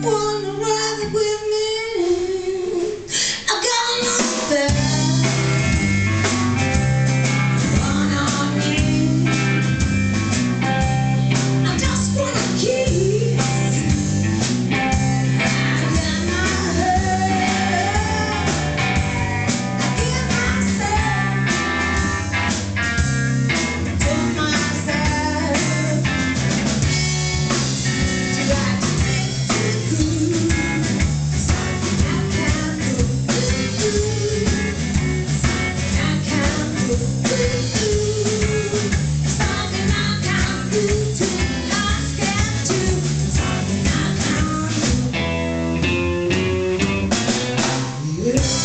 Wanna ride with me? I got nothing. One on me. I just wanna kiss. I got my head. I give myself to myself. Try to make it good. Something I can't do. Something I can't do. Something I can't do till I get to. Something I can't do. Yeah.